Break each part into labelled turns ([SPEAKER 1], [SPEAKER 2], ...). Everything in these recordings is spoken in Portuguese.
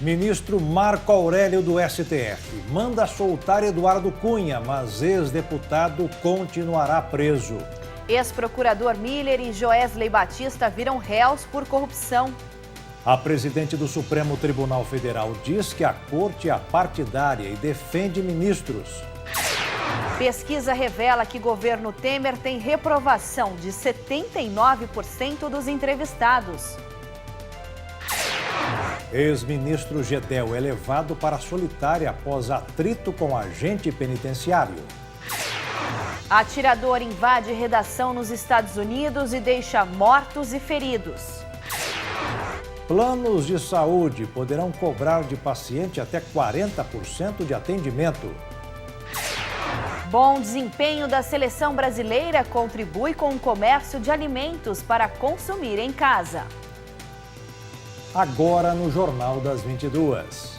[SPEAKER 1] Ministro Marco Aurélio do STF manda soltar Eduardo Cunha, mas ex-deputado continuará preso.
[SPEAKER 2] Ex-procurador Miller e Joesley Batista viram réus por corrupção.
[SPEAKER 1] A presidente do Supremo Tribunal Federal diz que a corte é partidária e defende ministros.
[SPEAKER 2] Pesquisa revela que governo Temer tem reprovação de 79% dos entrevistados.
[SPEAKER 1] Ex-ministro Gedel é levado para a solitária após atrito com agente penitenciário.
[SPEAKER 2] Atirador invade redação nos Estados Unidos e deixa mortos e feridos.
[SPEAKER 1] Planos de saúde poderão cobrar de paciente até 40% de atendimento.
[SPEAKER 2] Bom desempenho da seleção brasileira contribui com o comércio de alimentos para consumir em casa.
[SPEAKER 1] Agora no Jornal das 22.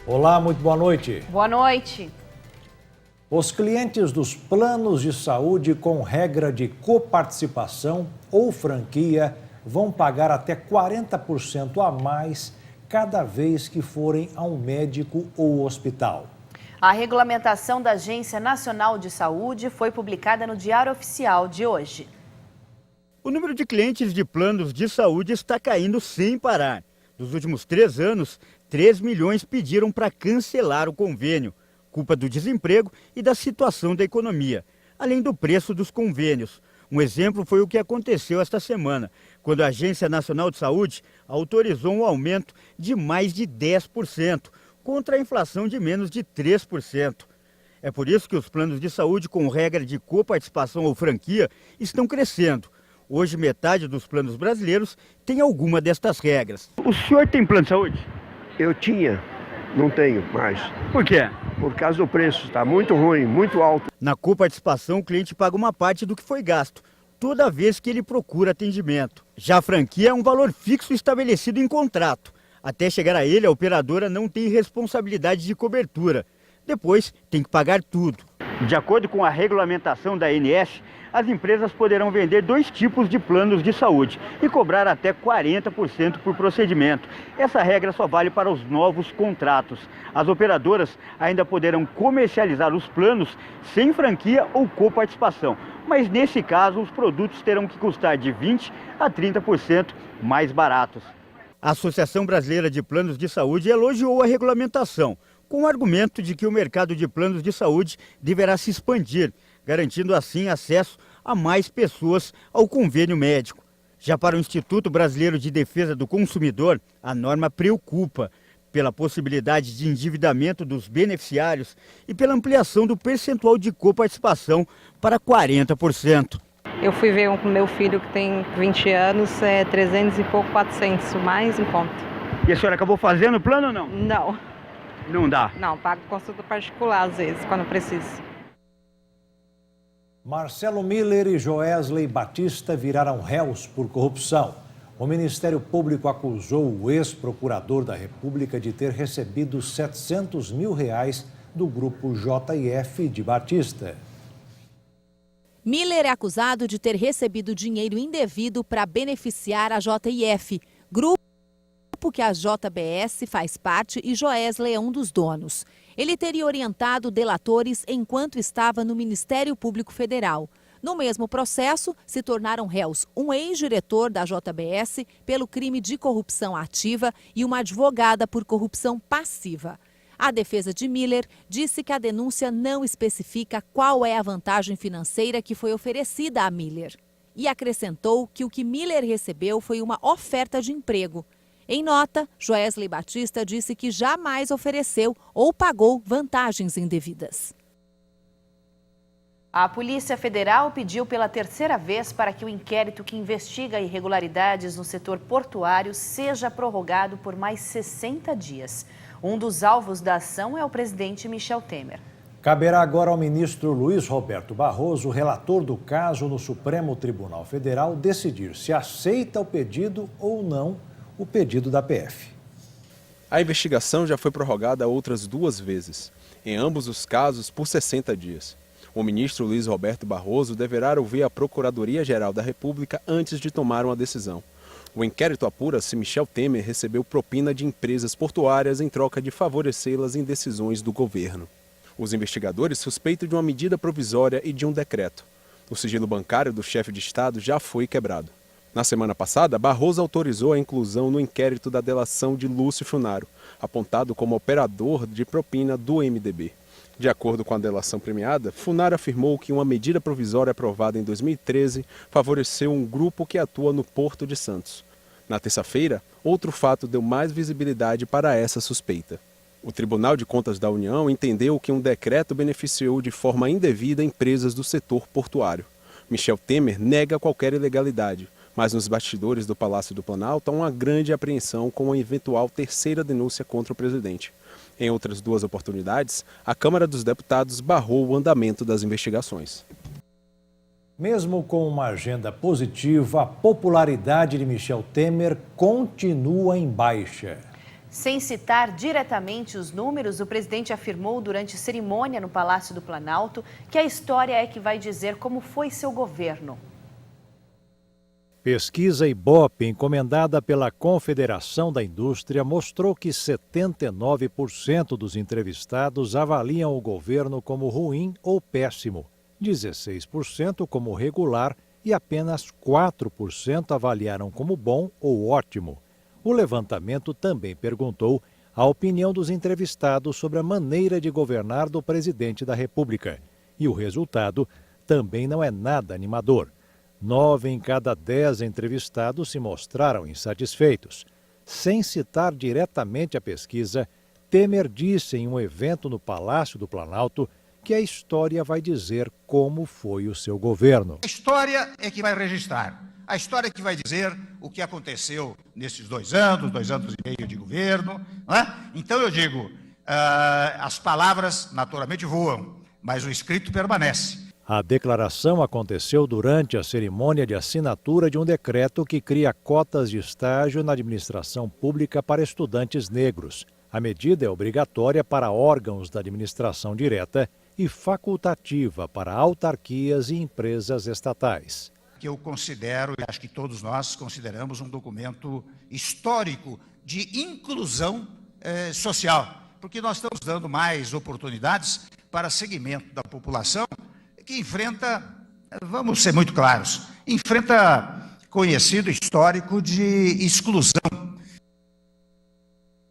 [SPEAKER 1] Olá, muito boa noite.
[SPEAKER 2] Boa noite.
[SPEAKER 1] Os clientes dos planos de saúde com regra de coparticipação ou franquia vão pagar até 40% a mais cada vez que forem a um médico ou hospital.
[SPEAKER 2] A regulamentação da Agência Nacional de Saúde foi publicada no Diário Oficial de hoje.
[SPEAKER 3] O número de clientes de planos de saúde está caindo sem parar. Nos últimos 3 anos, 3 milhões pediram para cancelar o convênio, culpa do desemprego e da situação da economia, além do preço dos convênios. Um exemplo foi o que aconteceu esta semana, quando a Agência Nacional de Saúde autorizou um aumento de mais de 10%, contra a inflação de menos de 3%. É por isso que os planos de saúde com regra de coparticipação ou franquia estão crescendo. Hoje, metade dos planos brasileiros tem alguma destas regras. O senhor tem plano de saúde?
[SPEAKER 4] Eu tinha, não tenho mais.
[SPEAKER 3] Por quê?
[SPEAKER 4] Por causa do preço, está muito ruim, muito alto.
[SPEAKER 3] Na coparticipação, o cliente paga uma parte do que foi gasto, toda vez que ele procura atendimento. Já a franquia é um valor fixo estabelecido em contrato. Até chegar a ele, a operadora não tem responsabilidade de cobertura. Depois, tem que pagar tudo. De acordo com a regulamentação da ANS, as empresas poderão vender 2 tipos de planos de saúde e cobrar até 40% por procedimento. Essa regra só vale para os novos contratos. As operadoras ainda poderão comercializar os planos sem franquia ou coparticipação, mas nesse caso os produtos terão que custar de 20% a 30% mais baratos. A Associação Brasileira de Planos de Saúde elogiou a regulamentação, com o argumento de que o mercado de planos de saúde deverá se expandir, garantindo assim acesso a mais pessoas ao convênio médico. Já para o Instituto Brasileiro de Defesa do Consumidor, a norma preocupa pela possibilidade de endividamento dos beneficiários e pela ampliação do percentual de coparticipação para 40%.
[SPEAKER 5] Eu fui ver com meu filho que tem 20 anos, 300 e pouco, 400, mais em conta.
[SPEAKER 3] E a senhora acabou fazendo o plano ou não?
[SPEAKER 5] Não.
[SPEAKER 3] Não dá?
[SPEAKER 5] Não, pago consulta particular às vezes, quando preciso.
[SPEAKER 1] Marcelo Miller e Joesley Batista viraram réus por corrupção. O Ministério Público acusou o ex-procurador da República de ter recebido R$700 mil do grupo JF de Batista.
[SPEAKER 6] Miller é acusado de ter recebido dinheiro indevido para beneficiar a JF, grupo que a JBS faz parte e Joesley é um dos donos. Ele teria orientado delatores enquanto estava no Ministério Público Federal. No mesmo processo, se tornaram réus um ex-diretor da JBS pelo crime de corrupção ativa e uma advogada por corrupção passiva. A defesa de Miller disse que a denúncia não especifica qual é a vantagem financeira que foi oferecida a Miller. E acrescentou que o que Miller recebeu foi uma oferta de emprego. Em nota, Joesley Batista disse que jamais ofereceu ou pagou vantagens indevidas.
[SPEAKER 2] A Polícia Federal pediu pela 3ª vez para que o inquérito que investiga irregularidades no setor portuário seja prorrogado por mais 60 dias. Um dos alvos da ação é o presidente Michel Temer.
[SPEAKER 1] Caberá agora ao ministro Luiz Roberto Barroso, relator do caso no Supremo Tribunal Federal, decidir se aceita o pedido ou não o pedido da PF.
[SPEAKER 7] A investigação já foi prorrogada outras 2 vezes, em ambos os casos por 60 dias. O ministro Luiz Roberto Barroso deverá ouvir a Procuradoria-Geral da República antes de tomar uma decisão. O inquérito apura se Michel Temer recebeu propina de empresas portuárias em troca de favorecê-las em decisões do governo. Os investigadores suspeitam de uma medida provisória e de um decreto. O sigilo bancário do chefe de Estado já foi quebrado. Na semana passada, Barroso autorizou a inclusão no inquérito da delação de Lúcio Funaro, apontado como operador de propina do MDB. De acordo com a delação premiada, Funaro afirmou que uma medida provisória aprovada em 2013 favoreceu um grupo que atua no Porto de Santos. Na terça-feira, outro fato deu mais visibilidade para essa suspeita. O Tribunal de Contas da União entendeu que um decreto beneficiou de forma indevida empresas do setor portuário. Michel Temer nega qualquer ilegalidade, mas nos bastidores do Palácio do Planalto há uma grande apreensão com uma eventual terceira denúncia contra o presidente. Em outras 2 oportunidades, a Câmara dos Deputados barrou o andamento das investigações.
[SPEAKER 1] Mesmo com uma agenda positiva, a popularidade de Michel Temer continua em baixa.
[SPEAKER 2] Sem citar diretamente os números, o presidente afirmou durante cerimônia no Palácio do Planalto que a história é que vai dizer como foi seu governo.
[SPEAKER 1] Pesquisa Ibope, encomendada pela Confederação da Indústria, mostrou que 79% dos entrevistados avaliam o governo como ruim ou péssimo, 16% como regular e apenas 4% avaliaram como bom ou ótimo. O levantamento também perguntou a opinião dos entrevistados sobre a maneira de governar do presidente da República. E o resultado também não é nada animador. 9 em cada 10 entrevistados se mostraram insatisfeitos. Sem citar diretamente a pesquisa, Temer disse em um evento no Palácio do Planalto que a história vai dizer como foi o seu governo.
[SPEAKER 8] A história é que vai registrar. A história é que vai dizer o que aconteceu nesses 2 anos, 2 anos e meio de governo. Não é? Então eu digo, as palavras naturalmente voam, mas o escrito permanece.
[SPEAKER 1] A declaração aconteceu durante a cerimônia de assinatura de um decreto que cria cotas de estágio na administração pública para estudantes negros. A medida é obrigatória para órgãos da administração direta e facultativa para autarquias e empresas estatais.
[SPEAKER 8] Que eu considero, e acho que todos nós consideramos, um documento histórico de inclusão social, porque nós estamos dando mais oportunidades para segmento da população que enfrenta, vamos ser muito claros, enfrenta conhecido histórico de exclusão.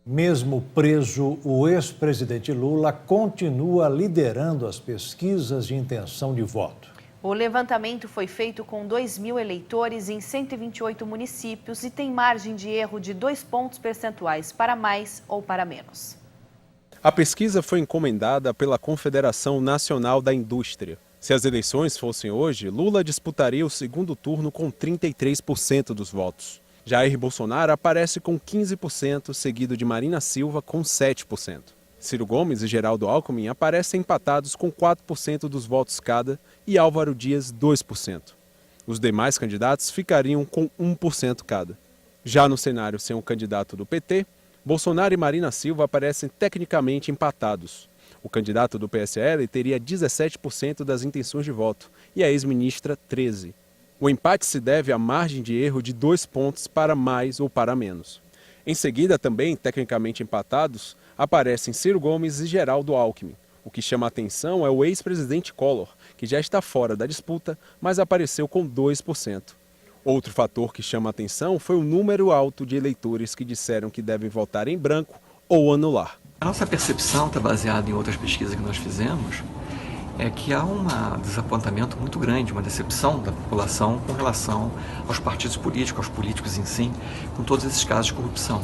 [SPEAKER 1] Mesmo preso, o ex-presidente Lula continua liderando as pesquisas de intenção de voto.
[SPEAKER 2] O levantamento foi feito com 2.000 eleitores em 128 municípios e tem margem de erro de 2 pontos percentuais para mais ou para menos.
[SPEAKER 7] A pesquisa foi encomendada pela Confederação Nacional da Indústria. Se as eleições fossem hoje, Lula disputaria o segundo turno com 33% dos votos. Jair Bolsonaro aparece com 15%, seguido de Marina Silva com 7%. Ciro Gomes e Geraldo Alckmin aparecem empatados com 4% dos votos cada e Álvaro Dias 2%. Os demais candidatos ficariam com 1% cada. Já no cenário sem um candidato do PT, Bolsonaro e Marina Silva aparecem tecnicamente empatados. O candidato do PSL teria 17% das intenções de voto e a ex-ministra 13%. O empate se deve à margem de erro de 2 pontos para mais ou para menos. Em seguida, também tecnicamente empatados, aparecem Ciro Gomes e Geraldo Alckmin. O que chama a atenção é o ex-presidente Collor, que já está fora da disputa, mas apareceu com 2%. Outro fator que chama a atenção foi o número alto de eleitores que disseram que devem votar em branco ou anular.
[SPEAKER 9] A nossa percepção está baseada em outras pesquisas que nós fizemos, é que há um desapontamento muito grande, uma decepção da população com relação aos partidos políticos, aos políticos em si, com todos esses casos de corrupção.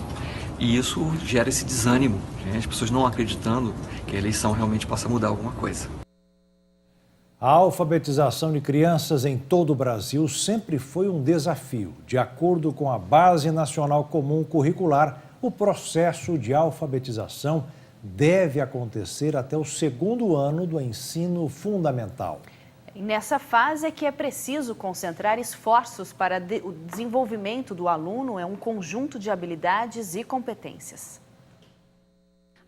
[SPEAKER 9] E isso gera esse desânimo, as pessoas não acreditando que a eleição realmente possa mudar alguma coisa.
[SPEAKER 1] A alfabetização de crianças em todo o Brasil sempre foi um desafio. De acordo com a Base Nacional Comum Curricular, o processo de alfabetização deve acontecer até o 2º ano do ensino fundamental.
[SPEAKER 2] E nessa fase é que é preciso concentrar esforços para o desenvolvimento do aluno, é um conjunto de habilidades e competências.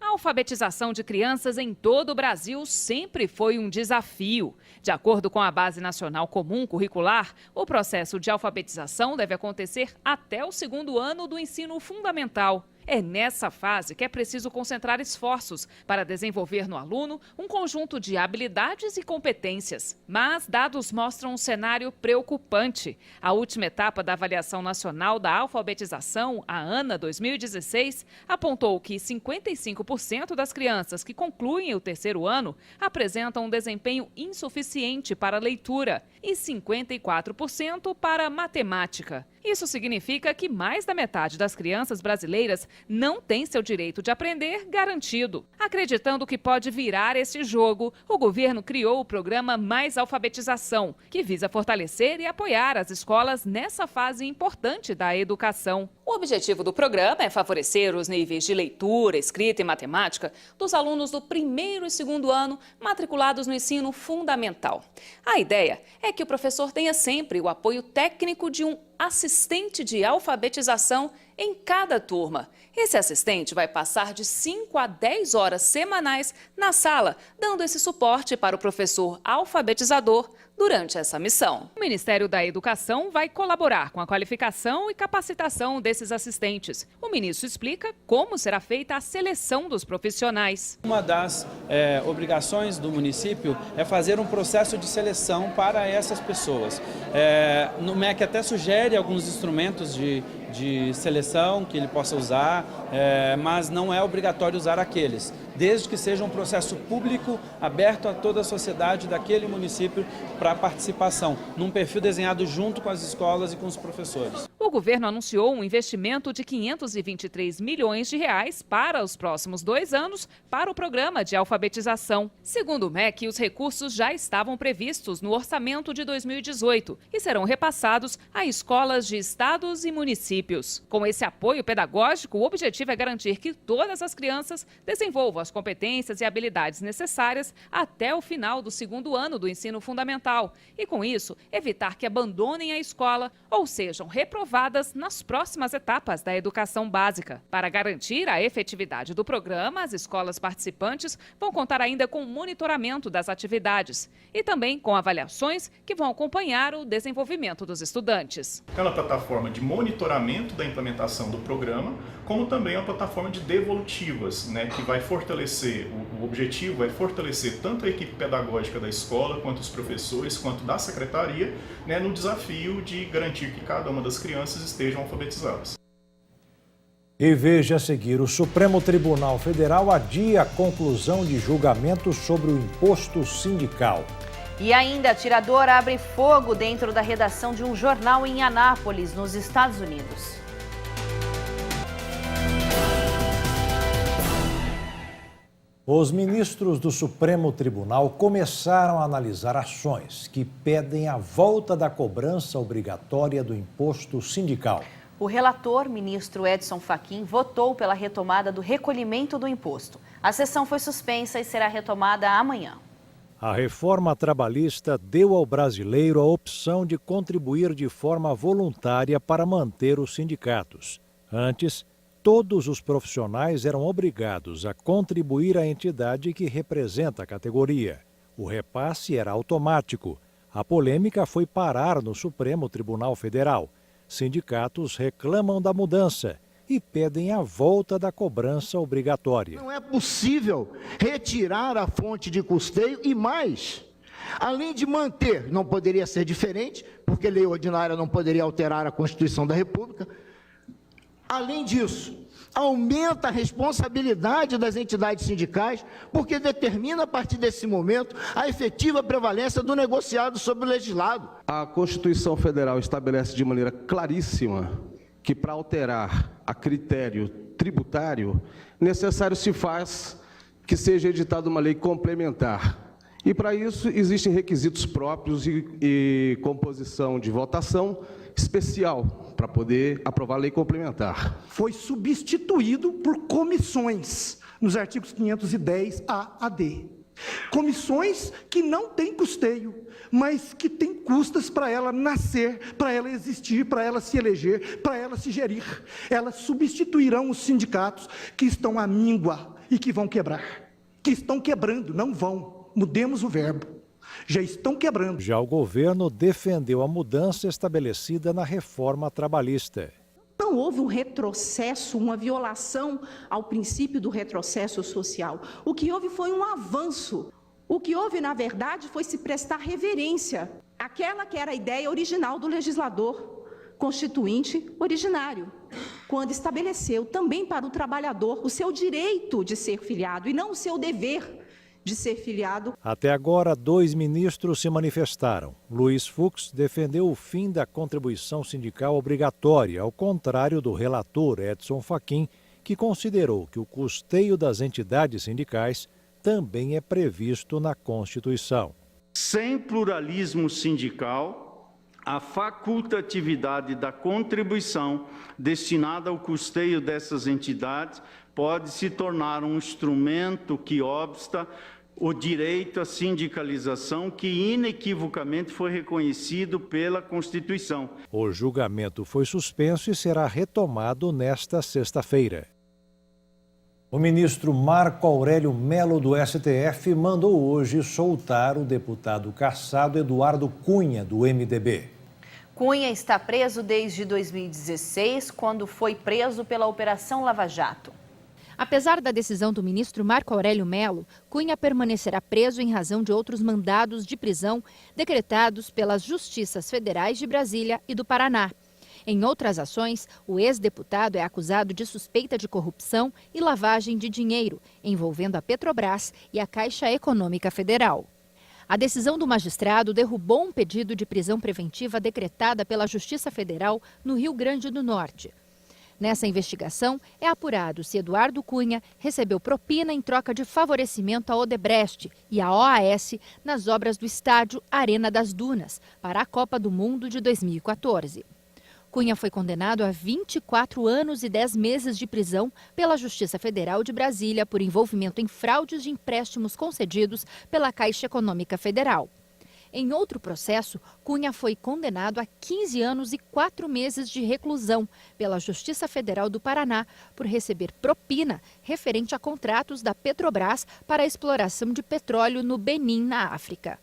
[SPEAKER 10] A alfabetização de crianças em todo o Brasil sempre foi um desafio. De acordo com a Base Nacional Comum Curricular, o processo de alfabetização deve acontecer até o 2º ano do ensino fundamental. É nessa fase que é preciso concentrar esforços para desenvolver no aluno um conjunto de habilidades e competências. Mas dados mostram um cenário preocupante. A última etapa da Avaliação Nacional da Alfabetização, a ANA 2016, apontou que 55% das crianças que concluem o 3º ano apresentam um desempenho insuficiente para a leitura e 54% para matemática. Isso significa que mais da metade das crianças brasileiras não tem seu direito de aprender garantido. Acreditando que pode virar esse jogo, o governo criou o programa Mais Alfabetização, que visa fortalecer e apoiar as escolas nessa fase importante da educação. O objetivo do programa é favorecer os níveis de leitura, escrita e matemática dos alunos do 1º e 2º ano matriculados no ensino fundamental. A ideia é que o professor tenha sempre o apoio técnico de um assistente de alfabetização em cada turma. Esse assistente vai passar de 5 a 10 horas semanais na sala, dando esse suporte para o professor alfabetizador durante essa missão. O Ministério da Educação vai colaborar com a qualificação e capacitação desses assistentes. O ministro explica como será feita a seleção dos profissionais.
[SPEAKER 11] Uma das obrigações do município é fazer um processo de seleção para essas pessoas. No MEC até sugere alguns instrumentos de seleção que ele possa usar, mas não é obrigatório usar aqueles, desde que seja um processo público, aberto a toda a sociedade daquele município para participação, num perfil desenhado junto com as escolas e com os professores.
[SPEAKER 10] O governo anunciou um investimento de 523 milhões de reais para os próximos 2 anos para o programa de alfabetização. Segundo o MEC, os recursos já estavam previstos no orçamento de 2018 e serão repassados a escolas de estados e municípios. Com esse apoio pedagógico, o objetivo é garantir que todas as crianças desenvolvam as competências e habilidades necessárias até o final do 2º ano do ensino fundamental e, com isso, evitar que abandonem a escola ou sejam reprovadas nas próximas etapas da educação básica. Para garantir a efetividade do programa, as escolas participantes vão contar ainda com monitoramento das atividades e também com avaliações que vão acompanhar o desenvolvimento dos estudantes.
[SPEAKER 12] Aquela plataforma de monitoramento da implementação do programa, como também a plataforma de devolutivas, que vai fortalecer, o objetivo é fortalecer tanto a equipe pedagógica da escola, quanto os professores, quanto da secretaria, no desafio de garantir que cada uma das crianças estejam alfabetizadas.
[SPEAKER 1] E veja a seguir, o Supremo Tribunal Federal adia a conclusão de julgamento sobre o imposto sindical.
[SPEAKER 2] E ainda, atirador abre fogo dentro da redação de um jornal em Anápolis, nos Estados Unidos.
[SPEAKER 1] Os ministros do Supremo Tribunal começaram a analisar ações que pedem a volta da cobrança obrigatória do imposto sindical.
[SPEAKER 2] O relator, ministro Edson Fachin, votou pela retomada do recolhimento do imposto. A sessão foi suspensa e será retomada amanhã.
[SPEAKER 1] A reforma trabalhista deu ao brasileiro a opção de contribuir de forma voluntária para manter os sindicatos. Antes, todos os profissionais eram obrigados a contribuir à entidade que representa a categoria. O repasse era automático. A polêmica foi parar no Supremo Tribunal Federal. Sindicatos reclamam da mudança e pedem a volta da cobrança obrigatória.
[SPEAKER 13] Não é possível retirar a fonte de custeio e mais. Além de manter, não poderia ser diferente, porque lei ordinária não poderia alterar a Constituição da República. Além disso, aumenta a responsabilidade das entidades sindicais, porque determina a partir desse momento a efetiva prevalência do negociado sobre o legislado.
[SPEAKER 14] A Constituição Federal estabelece de maneira claríssima que para alterar a critério tributário, necessário se faz que seja editada uma lei complementar. E para isso existem requisitos próprios e composição de votação especial para poder aprovar a lei complementar.
[SPEAKER 15] Foi substituído por comissões nos artigos 510A a D. Comissões que não têm custeio, mas que têm custas para ela nascer, para ela existir, para ela se eleger, para ela se gerir. Elas substituirão os sindicatos que estão à míngua, e que vão quebrar. Que estão quebrando, não vão. Mudemos o verbo. Já estão quebrando.
[SPEAKER 1] Já o governo defendeu a mudança estabelecida na reforma trabalhista.
[SPEAKER 16] Não houve um retrocesso, uma violação ao princípio do retrocesso social. O que houve foi um avanço. O que houve, na verdade, foi se prestar reverência àquela que era a ideia original do legislador constituinte originário, quando estabeleceu também para o trabalhador o seu direito de ser filiado e não o seu dever de ser filiado.
[SPEAKER 1] Até agora, 2 ministros se manifestaram. Luiz Fux defendeu o fim da contribuição sindical obrigatória, ao contrário do relator Edson Fachin, que considerou que o custeio das entidades sindicais também é previsto na Constituição.
[SPEAKER 17] Sem pluralismo sindical, a facultatividade da contribuição destinada ao custeio dessas entidades pode se tornar um instrumento que obsta o direito à sindicalização, que inequivocamente foi reconhecido pela Constituição.
[SPEAKER 1] O julgamento foi suspenso e será retomado nesta sexta-feira. O ministro Marco Aurélio Mello do STF mandou hoje soltar o deputado cassado Eduardo Cunha, do MDB.
[SPEAKER 2] Cunha está preso desde 2016, quando foi preso pela Operação Lava Jato.
[SPEAKER 18] Apesar da decisão do ministro Marco Aurélio Mello, Cunha permanecerá preso em razão de outros mandados de prisão decretados pelas Justiças Federais de Brasília e do Paraná. Em outras ações, o ex-deputado é acusado de suspeita de corrupção e lavagem de dinheiro, envolvendo a Petrobras e a Caixa Econômica Federal. A decisão do magistrado derrubou um pedido de prisão preventiva decretada pela Justiça Federal no Rio Grande do Norte. Nessa investigação, é apurado se Eduardo Cunha recebeu propina em troca de favorecimento à Odebrecht e à OAS nas obras do estádio Arena das Dunas para a Copa do Mundo de 2014. Cunha foi condenado a 24 anos e 10 meses de prisão pela Justiça Federal de Brasília por envolvimento em fraudes de empréstimos concedidos pela Caixa Econômica Federal. Em outro processo, Cunha foi condenado a 15 anos e 4 meses de reclusão pela Justiça Federal do Paraná por receber propina referente a contratos da Petrobras para a exploração de petróleo no Benin, na África.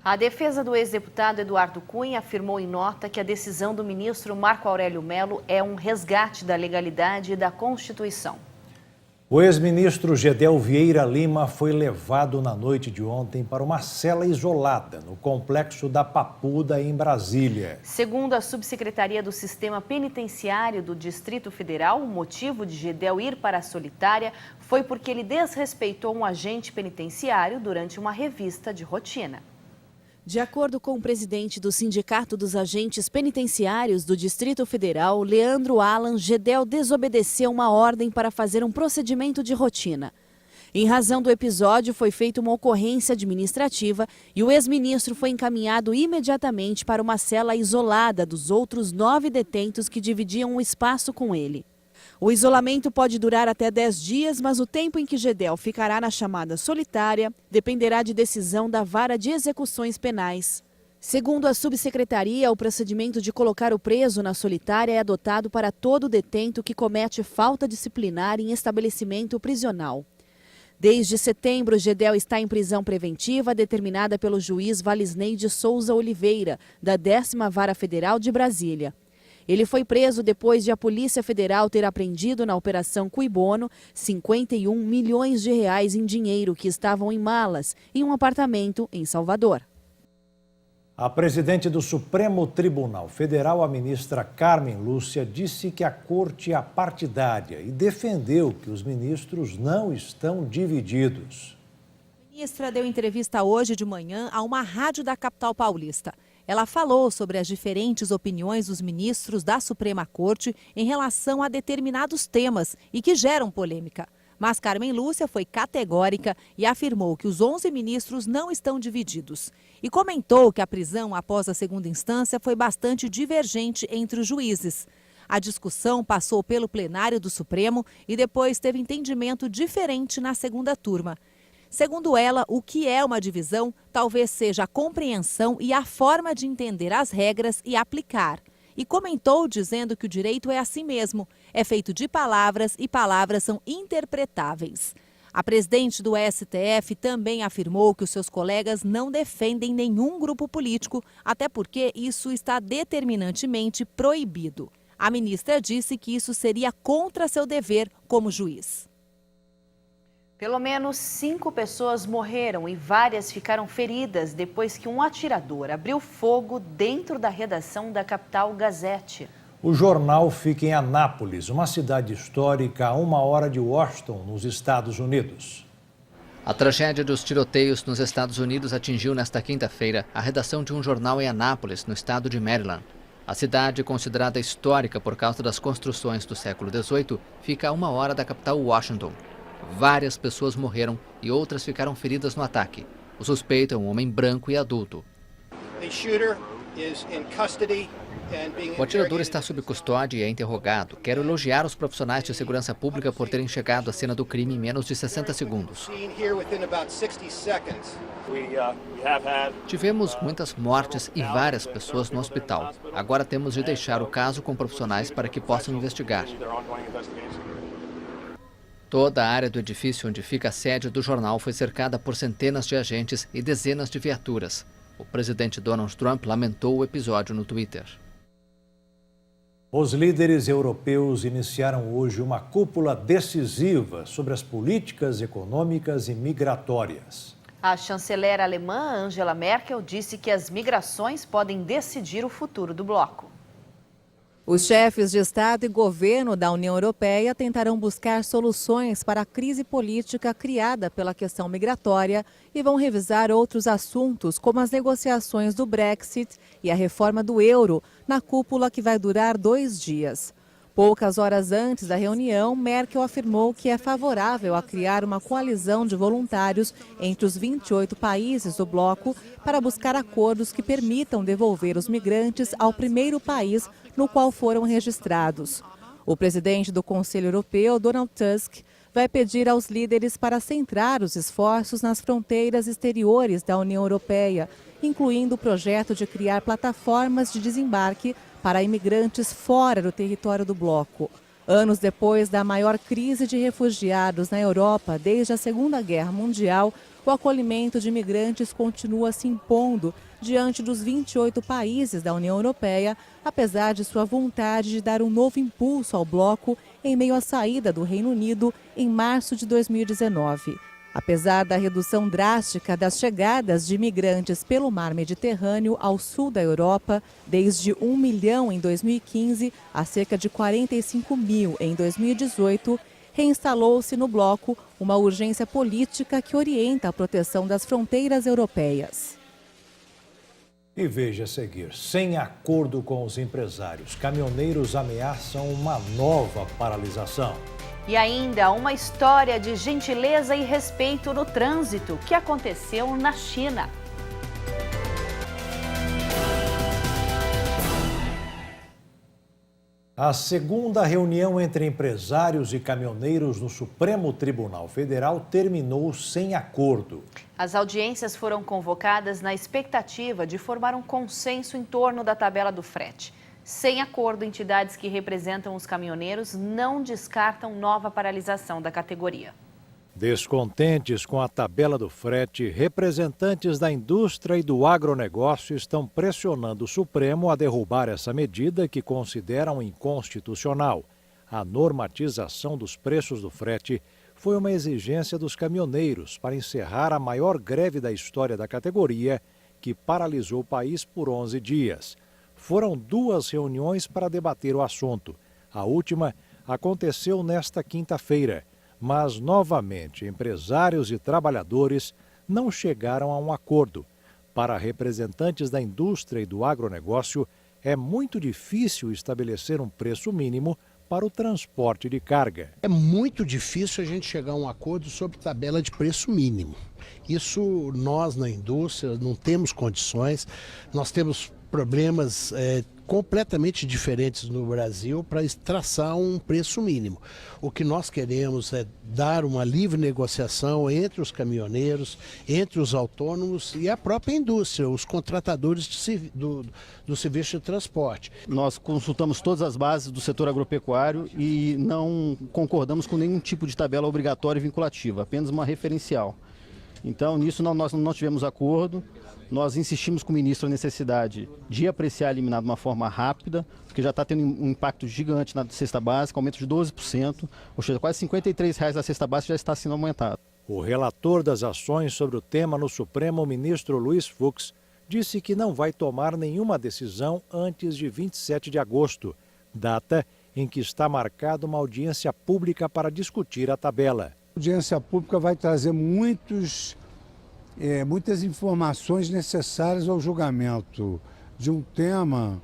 [SPEAKER 2] A defesa do ex-deputado Eduardo Cunha afirmou em nota que a decisão do ministro Marco Aurélio Mello é um resgate da legalidade e da Constituição.
[SPEAKER 1] O ex-ministro Gedel Vieira Lima foi levado na noite de ontem para uma cela isolada no complexo da Papuda, em Brasília.
[SPEAKER 2] Segundo a Subsecretaria do Sistema Penitenciário do Distrito Federal, o motivo de Gedel ir para a solitária foi porque ele desrespeitou um agente penitenciário durante uma revista de rotina.
[SPEAKER 19] De acordo com o presidente do Sindicato dos Agentes Penitenciários do Distrito Federal, Leandro Alan, Gedel desobedeceu uma ordem para fazer um procedimento de rotina. Em razão do episódio, foi feita uma ocorrência administrativa e o ex-ministro foi encaminhado imediatamente para uma cela isolada dos outros 9 detentos que dividiam o espaço com ele. O isolamento pode durar até 10 dias, mas o tempo em que Gedel ficará na chamada solitária dependerá de decisão da Vara de Execuções Penais. Segundo a subsecretaria, o procedimento de colocar o preso na solitária é adotado para todo detento que comete falta disciplinar em estabelecimento prisional. Desde setembro, Gedel está em prisão preventiva determinada pelo juiz Valisney de Souza Oliveira, da 10ª Vara Federal de Brasília. Ele foi preso depois de a Polícia Federal ter apreendido na Operação Cui Bono 51 milhões de reais em dinheiro que estavam em malas em um apartamento em Salvador.
[SPEAKER 1] A presidente do Supremo Tribunal Federal, a ministra Carmen Lúcia, disse que a corte é apartidária e defendeu que os ministros não estão divididos.
[SPEAKER 6] A ministra deu entrevista hoje de manhã a uma rádio da capital paulista. Ela falou sobre as diferentes opiniões dos ministros da Suprema Corte em relação a determinados temas e que geram polêmica. Mas Carmen Lúcia foi categórica e afirmou que os 11 ministros não estão divididos. E comentou que a prisão após a segunda instância foi bastante divergente entre os juízes. A discussão passou pelo plenário do Supremo e depois teve entendimento diferente na segunda turma. Segundo ela, o que é uma divisão talvez seja a compreensão e a forma de entender as regras e aplicar. e comentou dizendo que o direito é assim mesmo, é feito de palavras e palavras são interpretáveis. A presidente do STF também afirmou que os seus colegas não defendem nenhum grupo político, até porque isso está determinantemente proibido. A ministra disse que isso seria contra seu dever como juiz.
[SPEAKER 2] Pelo menos 5 pessoas morreram e várias ficaram feridas depois que um atirador abriu fogo dentro da redação da capital Gazette.
[SPEAKER 1] O jornal fica em Anápolis, uma cidade histórica a 1 hora de Washington, nos Estados Unidos.
[SPEAKER 20] A tragédia dos tiroteios nos Estados Unidos atingiu nesta quinta-feira a redação de um jornal em Anápolis, no estado de Maryland. A cidade, considerada histórica por causa das construções do século XVIII, fica a 1 hora da capital Washington. Várias pessoas morreram e outras ficaram feridas no ataque. O suspeito é um homem branco e adulto. O atirador está sob custódia e é interrogado. Quero elogiar os profissionais de segurança pública por terem chegado à cena do crime em menos de 60 segundos. Tivemos muitas mortes e várias pessoas no hospital. Agora temos de deixar o caso com profissionais para que possam investigar. Toda a área do edifício onde fica a sede do jornal foi cercada por centenas de agentes e dezenas de viaturas. O presidente Donald Trump lamentou o episódio no Twitter.
[SPEAKER 1] Os líderes europeus iniciaram hoje uma cúpula decisiva sobre as políticas econômicas e migratórias.
[SPEAKER 2] A chanceler alemã Angela Merkel disse que as migrações podem decidir o futuro do bloco.
[SPEAKER 6] Os chefes de Estado e governo da União Europeia tentarão buscar soluções para a crise política criada pela questão migratória e vão revisar outros assuntos, como as negociações do Brexit e a reforma do euro, na cúpula que vai durar 2 dias. Poucas horas antes da reunião, Merkel afirmou que é favorável a criar uma coalizão de voluntários entre os 28 países do bloco para buscar acordos que permitam devolver os migrantes ao primeiro país no qual foram registrados. O presidente do Conselho Europeu, Donald Tusk, vai pedir aos líderes para centrar os esforços nas fronteiras exteriores da União Europeia, incluindo o projeto de criar plataformas de desembarque para imigrantes fora do território do bloco. Anos depois da maior crise de refugiados na Europa desde a Segunda Guerra Mundial, o acolhimento de imigrantes continua se impondo diante dos 28 países da União Europeia, apesar de sua vontade de dar um novo impulso ao bloco em meio à saída do Reino Unido em março de 2019. Apesar da redução drástica das chegadas de imigrantes pelo mar Mediterrâneo ao sul da Europa, desde 1 milhão em 2015 a cerca de 45 mil em 2018, reinstalou-se no bloco uma urgência política que orienta a proteção das fronteiras europeias.
[SPEAKER 1] E veja a seguir, sem acordo com os empresários, caminhoneiros ameaçam uma nova paralisação.
[SPEAKER 2] E ainda uma história de gentileza e respeito no trânsito que aconteceu na China.
[SPEAKER 1] A segunda reunião entre empresários e caminhoneiros no Supremo Tribunal Federal terminou sem acordo.
[SPEAKER 2] As audiências foram convocadas na expectativa de formar um consenso em torno da tabela do frete. Sem acordo, entidades que representam os caminhoneiros não descartam nova paralisação da categoria.
[SPEAKER 1] Descontentes com a tabela do frete, representantes da indústria e do agronegócio estão pressionando o Supremo a derrubar essa medida que consideram inconstitucional. A normatização dos preços do frete foi uma exigência dos caminhoneiros para encerrar a maior greve da história da categoria, que paralisou o país por 11 dias. Foram 2 reuniões para debater o assunto. A última aconteceu nesta quinta-feira, mas, novamente, empresários e trabalhadores não chegaram a um acordo. Para representantes da indústria e do agronegócio, é muito difícil estabelecer um preço mínimo para o transporte de carga.
[SPEAKER 21] É muito difícil a gente chegar a um acordo sobre tabela de preço mínimo. Isso nós, na indústria, não temos condições, nós temos problemas completamente diferentes no Brasil para traçar um preço mínimo. O que nós queremos é dar uma livre negociação entre os caminhoneiros, entre os autônomos e a própria indústria, os contratadores do serviço de transporte.
[SPEAKER 4] Nós consultamos todas as bases do setor agropecuário e não concordamos com nenhum tipo de tabela obrigatória e vinculativa, apenas uma referencial. Então, nisso nós não tivemos acordo. Nós insistimos com o ministro a necessidade de apreciar a liminar de uma forma rápida, porque já está tendo um impacto gigante na cesta básica, aumento de 12%, ou seja, quase R$ 53,00 da cesta básica já está sendo aumentado.
[SPEAKER 1] O relator das ações sobre o tema no Supremo, o ministro Luiz Fux, disse que não vai tomar nenhuma decisão antes de 27 de agosto, data em que está marcada uma audiência pública para discutir a tabela.
[SPEAKER 22] A audiência pública vai trazer muitas informações necessárias ao julgamento de um tema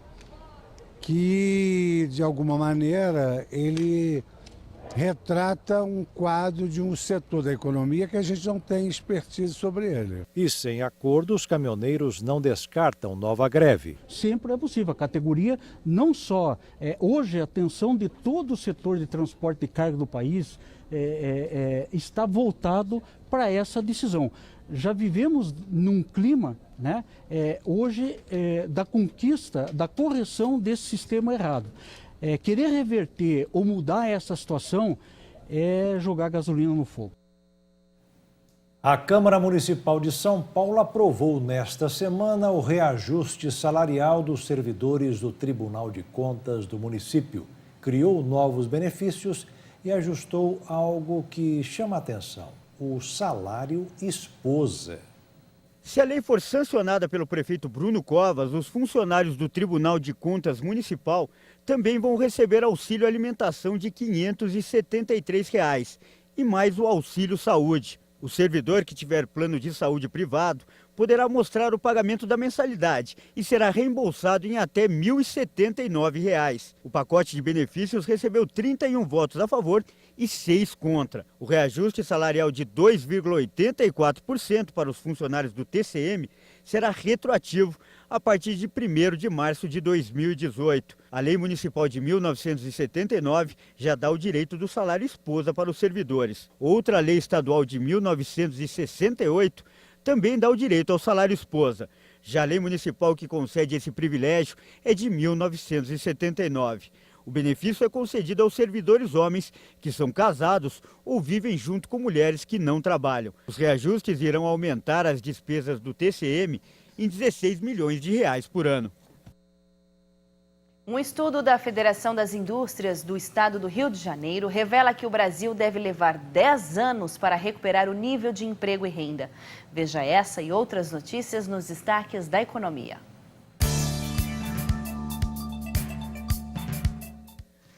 [SPEAKER 22] que, de alguma maneira, ele retrata um quadro de um setor da economia que a gente não tem expertise sobre ele.
[SPEAKER 1] E sem acordo, os caminhoneiros não descartam nova greve.
[SPEAKER 23] Sempre é possível. A categoria não só... hoje a atenção de todo o setor de transporte de carga do país está voltado para essa decisão. Já vivemos num clima, né, hoje, da conquista, da correção desse sistema errado. Querer reverter ou mudar essa situação é jogar gasolina no fogo.
[SPEAKER 1] A Câmara Municipal de São Paulo aprovou nesta semana o reajuste salarial dos servidores do Tribunal de Contas do município. Criou novos benefícios e ajustou algo que chama a atenção: o salário esposa.
[SPEAKER 3] Se a lei for sancionada pelo prefeito Bruno Covas, os funcionários do Tribunal de Contas Municipal também vão receber auxílio alimentação de R$ 573 e mais o auxílio saúde. O servidor que tiver plano de saúde privado poderá mostrar o pagamento da mensalidade e será reembolsado em até R$ 1.079. O pacote de benefícios recebeu 31 votos a favor e 6 contra. O reajuste salarial de 2,84% para os funcionários do TCM será retroativo a partir de 1º de março de 2018. A Lei Municipal de 1979 já dá o direito do salário esposa para os servidores. Outra lei estadual de 1968 também dá o direito ao salário esposa. Já a lei municipal que concede esse privilégio é de 1979. O benefício é concedido aos servidores homens que são casados ou vivem junto com mulheres que não trabalham. Os reajustes irão aumentar as despesas do TCM em R$ 16 milhões por ano.
[SPEAKER 2] Um estudo da Federação das Indústrias do Estado do Rio de Janeiro revela que o Brasil deve levar 10 anos para recuperar o nível de emprego e renda. Veja essa e outras notícias nos destaques da economia.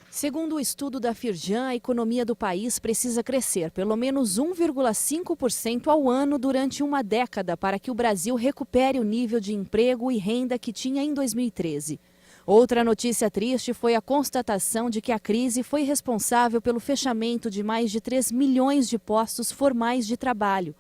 [SPEAKER 19] Segundo o estudo da Firjan, a economia do país precisa crescer pelo menos 1,5% ao ano durante uma década para que o Brasil recupere o nível de emprego e renda que tinha em 2013. Outra notícia triste foi a constatação de que a crise foi responsável pelo fechamento de mais de 3 milhões de postos formais de trabalho.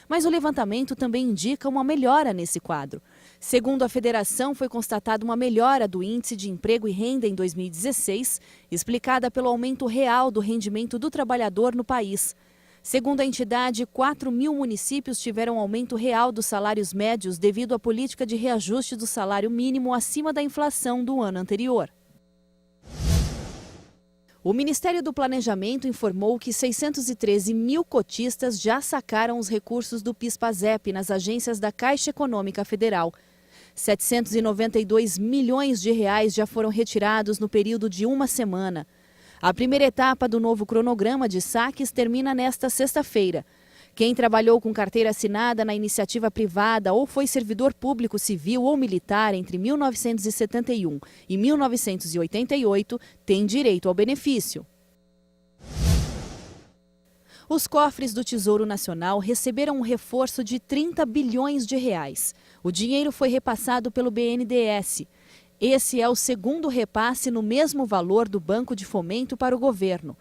[SPEAKER 19] Mas o levantamento também indica uma melhora nesse quadro. Segundo a federação, foi constatada uma melhora do índice de emprego e renda em 2016, explicada pelo aumento real do rendimento do trabalhador no país. Segundo a entidade, 4 mil municípios tiveram aumento real dos salários médios devido à política de reajuste do salário mínimo acima da inflação do ano anterior. O Ministério do Planejamento informou que 613 mil cotistas já sacaram os recursos do PIS/PASEP nas agências da Caixa Econômica Federal. 792 milhões de reais já foram retirados no período de uma semana. A primeira etapa do novo cronograma de saques termina nesta sexta-feira. Quem trabalhou com carteira assinada na iniciativa privada ou foi servidor público civil ou militar entre 1971 e 1988 tem direito ao benefício. Os cofres do Tesouro Nacional receberam um reforço de 30 bilhões de reais. O dinheiro foi repassado pelo BNDES. Esse é o segundo repasse no mesmo valor do Banco de Fomento para o governo.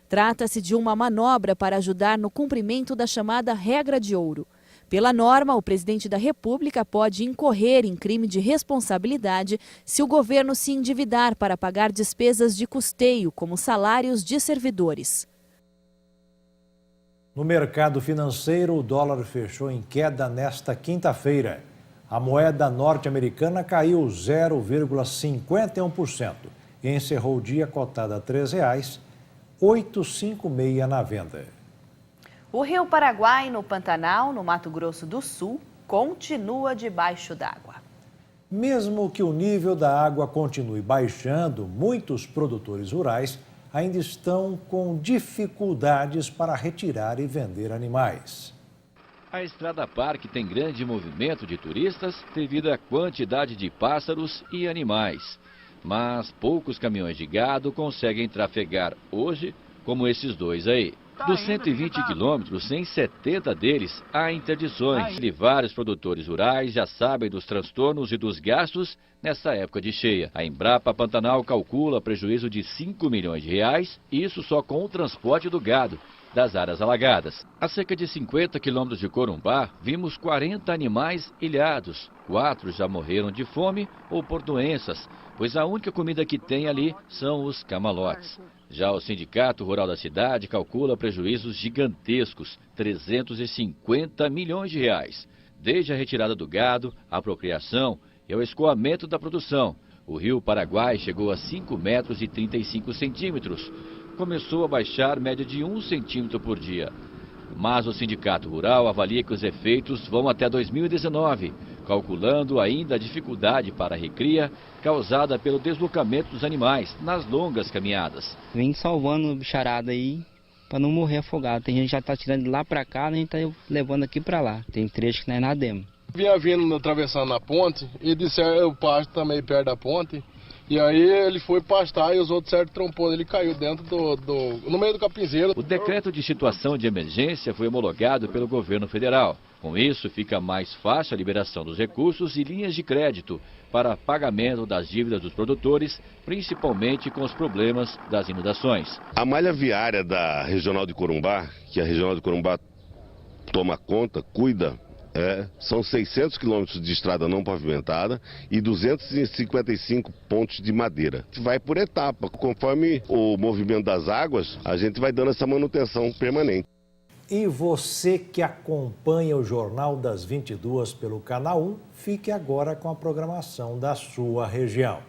[SPEAKER 19] Trata-se de uma manobra para ajudar no cumprimento da chamada regra de ouro. Pela norma, o presidente da República pode incorrer em crime de responsabilidade se o governo se endividar para pagar despesas de custeio, como salários de servidores.
[SPEAKER 1] No mercado financeiro, o dólar fechou em queda nesta quinta-feira. A moeda norte-americana caiu 0,51% e encerrou o dia cotada a R$ 3,856 na venda.
[SPEAKER 2] O Rio Paraguai, no Pantanal, no Mato Grosso do Sul, continua debaixo d'água.
[SPEAKER 1] Mesmo que o nível da água continue baixando, muitos produtores rurais ainda estão com dificuldades para retirar e vender animais.
[SPEAKER 5] A Estrada Parque tem grande movimento de turistas devido à quantidade de pássaros e animais. Mas poucos caminhões de gado conseguem trafegar hoje, como esses dois aí. Dos 120 quilômetros, em 70 deles há interdições. E vários produtores rurais já sabem dos transtornos e dos gastos nessa época de cheia. A Embrapa Pantanal calcula prejuízo de 5 milhões de reais, isso só com o transporte do gado das áreas alagadas. A cerca de 50 quilômetros de Corumbá, vimos 40 animais ilhados. 4 já morreram de fome ou por doenças, pois a única comida que tem ali são os camalotes. Já o Sindicato Rural da cidade calcula prejuízos gigantescos, 350 milhões de reais. Desde a retirada do gado, a apropriação e o escoamento da produção. O Rio Paraguai chegou a 5 metros e 35 centímetros. Começou a baixar média de 1 centímetro por dia. Mas o Sindicato Rural avalia que os efeitos vão até 2019, calculando ainda a dificuldade para a recria causada pelo deslocamento dos animais nas longas caminhadas.
[SPEAKER 7] Vem salvando o bicharada aí para não morrer afogado. Tem gente que já está tirando de lá para cá, a gente está levando aqui para lá. Tem trecho que nós nademos.
[SPEAKER 8] Vinha vindo atravessando a ponte e disseram o pasto também perto da ponte. E aí ele foi pastar e os outros certo trompou, ele caiu dentro no meio do capinzeiro.
[SPEAKER 5] O decreto de situação de emergência foi homologado pelo governo federal. Com isso, fica mais fácil a liberação dos recursos e linhas de crédito para pagamento das dívidas dos produtores, principalmente com os problemas das inundações.
[SPEAKER 24] A malha viária da Regional de Corumbá, que a Regional de Corumbá toma conta, cuida, são 600 quilômetros de estrada não pavimentada e 255 pontes de madeira. Vai por etapa, conforme o movimento das águas, a gente vai dando essa manutenção permanente.
[SPEAKER 1] E você que acompanha o Jornal das 22 pelo Canal 1, fique agora com a programação da sua região.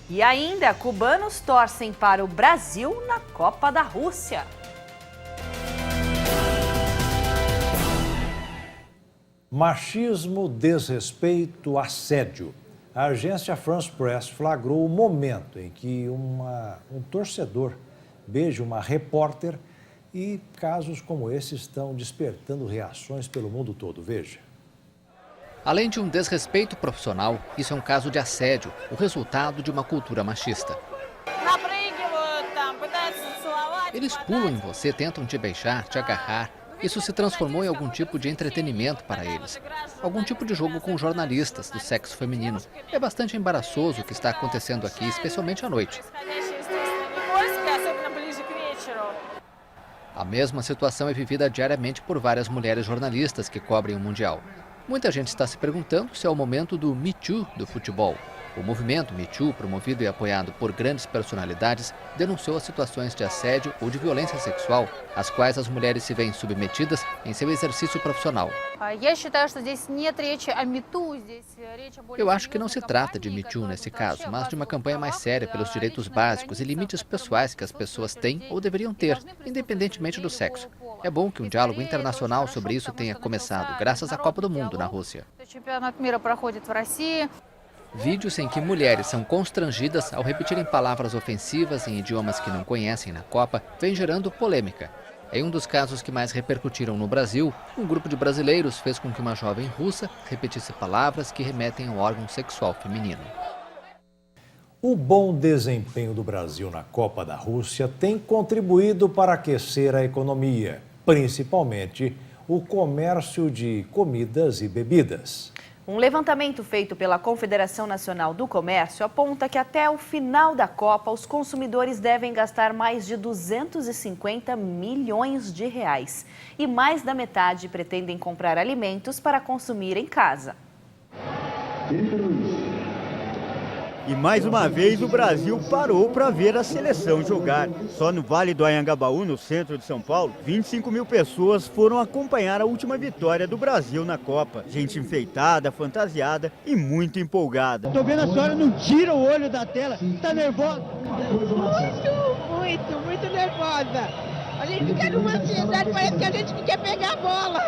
[SPEAKER 2] E ainda, cubanos torcem para o Brasil na Copa da Rússia.
[SPEAKER 1] Machismo, desrespeito, assédio. A agência France Press flagrou o momento em que um torcedor beija uma repórter e casos como esse estão despertando reações pelo mundo todo. Veja.
[SPEAKER 20] Além de um desrespeito profissional, isso é um caso de assédio, o resultado de uma cultura machista. Eles pulam em você, tentam te beijar, te agarrar. Isso se transformou em algum tipo de entretenimento para eles. Algum tipo de jogo com jornalistas do sexo feminino. É bastante embaraçoso o que está acontecendo aqui, especialmente à noite. A mesma situação é vivida diariamente por várias mulheres jornalistas que cobrem o Mundial. Muita gente está se perguntando se é o momento do Me Too do futebol. O movimento Me Too, promovido e apoiado por grandes personalidades, denunciou as situações de assédio ou de violência sexual, às quais as mulheres se veem submetidas em seu exercício profissional. Eu acho que não se trata de Me Too nesse caso, mas de uma campanha mais séria pelos direitos básicos e limites pessoais que as pessoas têm ou deveriam ter, independentemente do sexo. É bom que um diálogo internacional sobre isso tenha começado, graças à Copa do Mundo na Rússia. Vídeos em que mulheres são constrangidas ao repetirem palavras ofensivas em idiomas que não conhecem na Copa vem gerando polêmica. Em um dos casos que mais repercutiram no Brasil, um grupo de brasileiros fez com que uma jovem russa repetisse palavras que remetem ao órgão sexual feminino.
[SPEAKER 1] O bom desempenho do Brasil na Copa da Rússia tem contribuído para aquecer a economia, principalmente o comércio de comidas e bebidas.
[SPEAKER 2] Um levantamento feito pela Confederação Nacional do Comércio aponta que até o final da Copa, os consumidores devem gastar mais de 250 milhões de reais. E mais da metade pretendem comprar alimentos para consumir em casa.
[SPEAKER 3] E mais uma vez o Brasil parou para ver a seleção jogar. Só no Vale do Anhangabaú, no centro de São Paulo, 25 mil pessoas foram acompanhar a última vitória do Brasil na Copa. Gente enfeitada, fantasiada e muito empolgada.
[SPEAKER 9] Tô vendo a senhora, não tira o olho da tela. Tá nervosa?
[SPEAKER 10] Muito nervosa. A gente fica numa ansiedade, parece que a gente quer pegar a bola.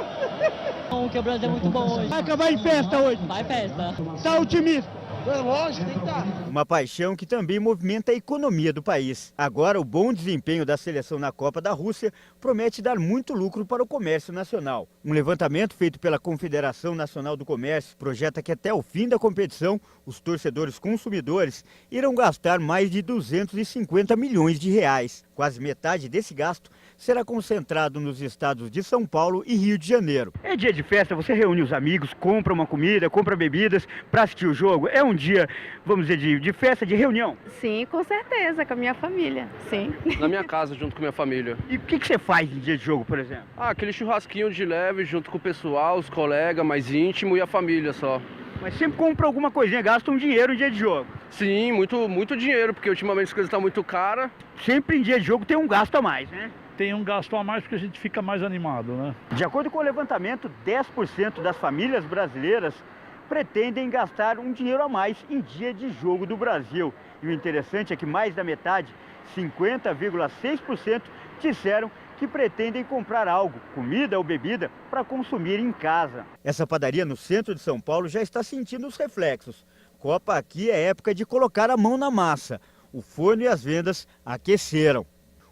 [SPEAKER 9] Que o Brasil é muito bom hoje. Vai acabar em festa hoje? Vai festa. Tá otimista?
[SPEAKER 10] É lógico, tem que estar.
[SPEAKER 3] Uma paixão que também movimenta a economia do país. Agora, o bom desempenho da seleção na Copa da Rússia promete dar muito lucro para o comércio nacional. Um levantamento feito pela Confederação Nacional do Comércio projeta que até o fim da competição, os torcedores consumidores irão gastar mais de 250 milhões de reais. Quase metade desse gasto será concentrado nos estados de São Paulo e Rio de Janeiro. É dia de festa, você reúne os amigos, compra uma comida, compra bebidas para assistir o jogo. É um dia, vamos dizer, de festa, de reunião?
[SPEAKER 11] Sim, com certeza, com a minha família, sim.
[SPEAKER 12] Na minha casa, junto com a minha família.
[SPEAKER 3] E o que você faz no dia de jogo, por exemplo?
[SPEAKER 12] Aquele churrasquinho de leve, junto com o pessoal, os colegas, mais íntimo e a família só.
[SPEAKER 3] Mas sempre compra alguma coisinha, gasta um dinheiro no dia de jogo.
[SPEAKER 12] Sim, muito dinheiro, porque ultimamente as coisas estão muito caras.
[SPEAKER 3] Sempre em dia de jogo tem um gasto a mais, né?
[SPEAKER 25] Tem um gasto a mais porque a gente fica mais animado, né?
[SPEAKER 3] De acordo com o levantamento, 10% das famílias brasileiras pretendem gastar um dinheiro a mais em dia de jogo do Brasil. E o interessante é que mais da metade, 50,6%, disseram que pretendem comprar algo, comida ou bebida, para consumir em casa. Essa padaria no centro de São Paulo já está sentindo os reflexos. Copa aqui é época de colocar a mão na massa. O forno e as vendas aqueceram.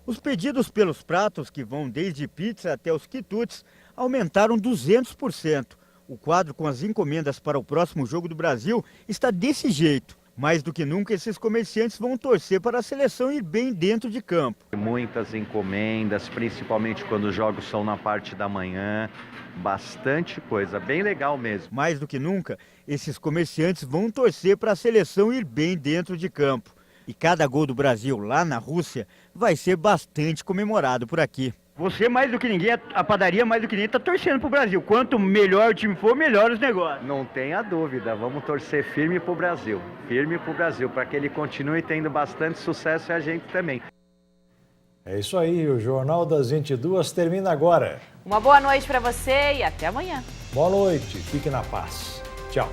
[SPEAKER 3] Os pedidos pelos pratos, que vão desde pizza até os quitutes, aumentaram 200%. O quadro com as encomendas para o próximo jogo do Brasil está desse jeito. Mais do que nunca, esses comerciantes vão torcer para a seleção ir bem dentro de campo.
[SPEAKER 26] Muitas encomendas, principalmente quando os jogos são na parte da manhã. Bastante coisa, bem legal mesmo.
[SPEAKER 3] Mais do que nunca, esses comerciantes vão torcer para a seleção ir bem dentro de campo. E cada gol do Brasil lá na Rússia vai ser bastante comemorado por aqui. Você, mais do que ninguém, a padaria mais do que ninguém, está torcendo para o Brasil. Quanto melhor o time for, melhor os negócios.
[SPEAKER 26] Não tenha dúvida, vamos torcer firme para o Brasil. Firme para o Brasil, para que ele continue tendo bastante sucesso e a gente também.
[SPEAKER 1] É isso aí, o Jornal das 22 termina agora.
[SPEAKER 2] Uma boa noite para você e até amanhã.
[SPEAKER 1] Boa noite, fique na paz. Tchau.